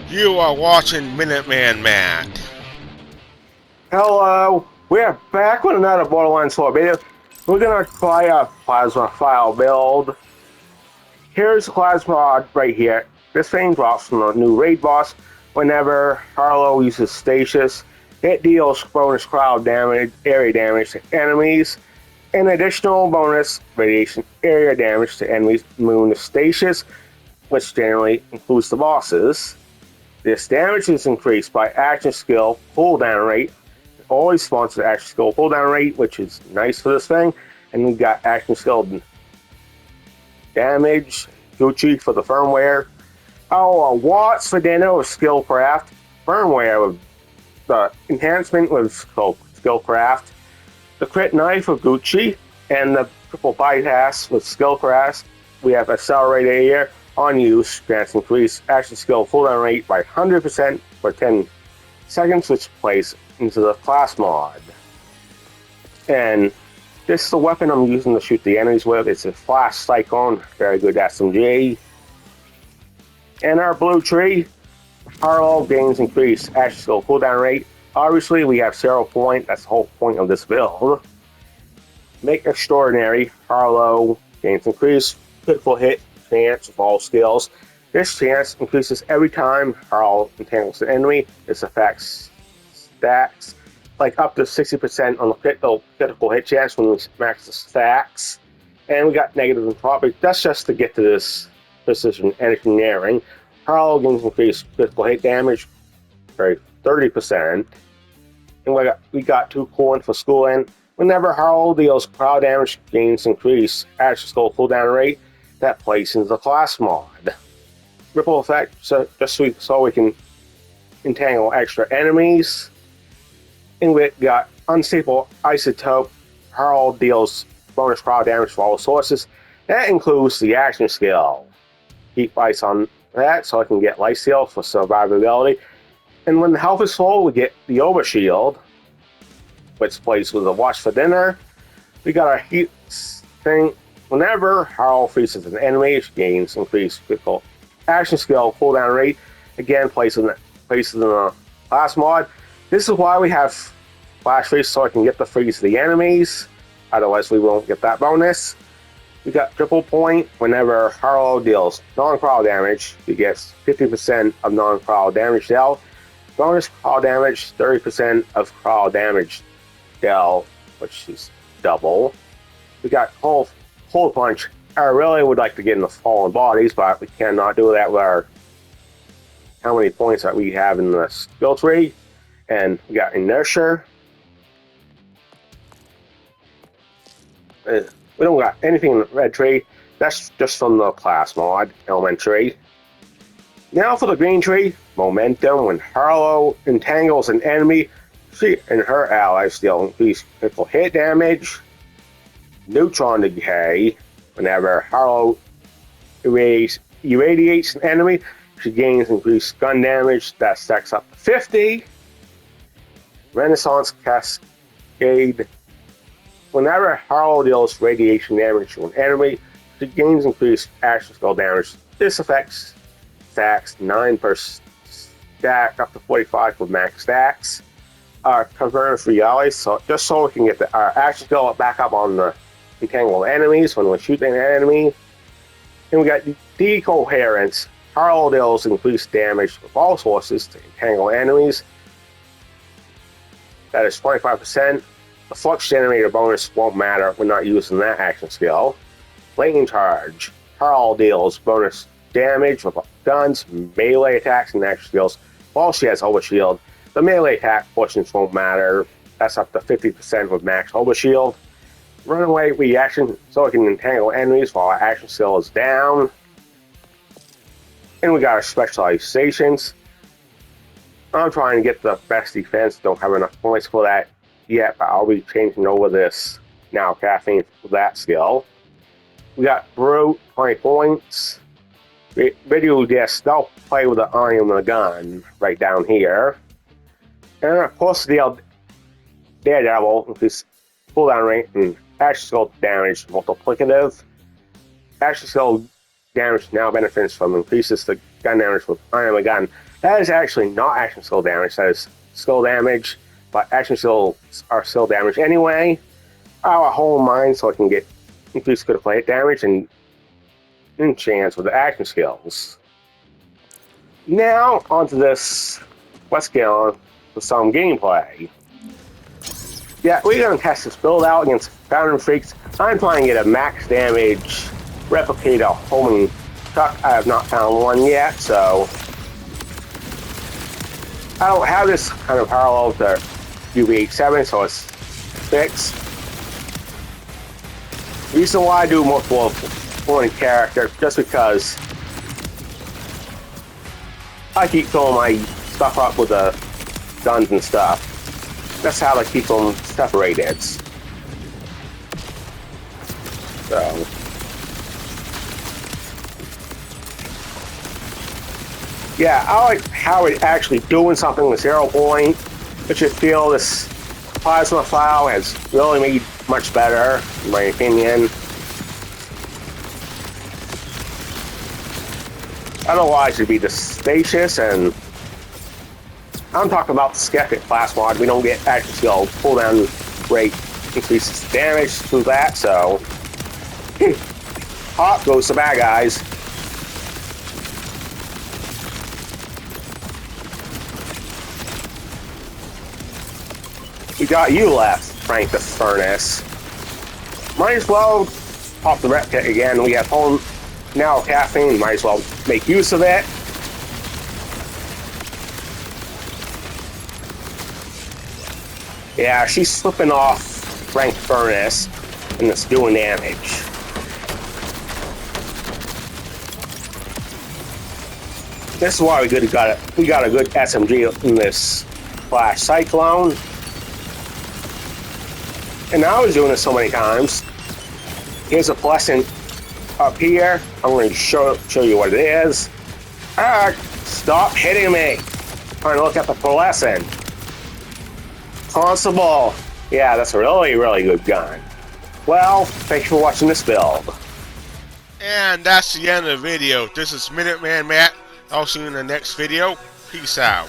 You are watching Minuteman Matt. Hello, we're back with another Borderlands 4 video. We're gonna try a Plasmaphile build. Here's the Plasma right here. This thing drops from the new raid boss whenever Harlowe uses stasis. It deals bonus crowd damage, area damage to enemies, and additional bonus radiation area damage to enemies immune to stasis, which generally includes the bosses. This damage is increased by action skill cooldown rate. Always sponsors action skill cooldown rate, which is nice for this thing. And we've got action skill damage, Gucci for the firmware. Oh, Watts for dinner with Skillcraft. Firmware with the enhancement with Skillcraft. The crit knife with Gucci. And the triple bypass with Skillcraft. We have accelerated area on use, grants increase action skill cooldown rate by 100% for 10 seconds, which plays into the class mod. And this is the weapon I'm using to shoot the enemies with. It's a flash cyclone, very good SMG. And our blue tree, Harlowe gains increased action skill cooldown rate. Obviously, we have 0 point. That's the whole point of this build. Make extraordinary, Harlowe gains increased critical hit chance of all skills. This chance increases every time Harlowe entangles an enemy. This affects stacks, like up to 60% on the critical hit chance when we max the stacks. And we got negative entropic. That's just to get to this precision engineering. Harlowe gains increased critical hit damage by 30%. And we got 2 coin for school end. Whenever Harlowe deals crowd damage, gains increased action skill cooldown rate. That plays into the class mod. Ripple effect, so we can entangle extra enemies. And we got unstable isotope. Harlowe deals bonus crowd damage for all sources. That includes the action skill. Keep ice on that so I can get life steal for survivability. And when the health is full, we get the overshield, which plays with the watch for dinner. We got our heat thing. Whenever Harlowe faces an enemy, she gains increased critical action skill cooldown rate. Again, places in the class mod. This is why we have flash freeze, so I can get the freeze to the enemies. Otherwise, we won't get that bonus. We got triple point. Whenever Harlowe deals non-crowd damage, she gets 50% of non-crowd damage dealt. Bonus crowd damage, 30% of crowd damage dealt, which is double. We got cold punch. I really would like to get in the fallen bodies, but we cannot do that with our how many points that we have in the skill tree. And we got inertia. We don't got anything in the red tree. That's just from the class mod, elementary. Now for the green tree, momentum. When Harlowe entangles an enemy, she and her allies deal increased critical hit damage. Neutron decay. Whenever Harlowe irradiates an enemy, she gains increased gun damage that stacks up to 50. Renaissance cascade. Whenever Harlowe deals radiation damage to an enemy, she gains increased action skill damage. This affects stacks 9 per stack, up to 45 with max stacks. Confirmed for allies, so just so we can get our action skill back up on the entangle enemies when we shoot an enemy. And we got decoherence. Harlowe deals increased damage with all sources to entangle enemies. That is 25%. The flux generator bonus won't matter. We're not using that action skill. Latent charge. Harlowe deals bonus damage with guns, melee attacks, and action skills. While she has overshield, the melee attack portions won't matter. That's up to 50% with max overshield. Runaway reaction, so we can entangle enemies while our action skill is down. And we got our specializations. I'm trying to get the best defense, don't have enough points for that yet, but I'll be changing over this now, caffeine, for that skill. We got Brute, 20 points. Video disc, they'll play with the iron and the gun right down here. And of course, the Daredevil, increase cooldown rate and action skill damage multiplicative. Action skill damage now benefits from increases to gun damage with iron gun. That is actually not action skill damage. That is skill damage, but action skills are skill damage anyway. I'll hold mine so I can get increased critical plate damage and chance with the action skills. Now onto this. Let's get on with some gameplay. Yeah, we're gonna test this build out against Founding Freaks. I'm trying to get a max damage replicator homing truck. I have not found one yet, so I don't have this kind of parallel to UV7, so it's fixed. The reason why I do multiple one character, just because I keep filling my stuff up with the guns and stuff. That's how I keep them separated. So yeah, I like how it's actually doing something with 0 point. I should feel this Plasmaphile has really made much better, in my opinion. Otherwise, it'd be just spacious, and I'm talking about the Skeptic Plasmod. We don't get action skill cooldown rate increases damage through that, so hop goes the bad guys. We got you left, Frank the Furnace. Might as well pop the rep kit again. We have home now caffeine. Might as well make use of it. Yeah, she's slipping off Frank Furnace, and it's doing damage. This is why we got a good SMG in this Flash Cyclone. And I was doing this so many times. Here's a blessing up here. I'm going to show you what it is. Stop hitting me. I'm trying to look at the fluorescent. Constable. Yeah, that's a really, really good gun. Well, thank you for watching this build. And that's the end of the video. This is Minuteman Matt. I'll see you in the next video. Peace out.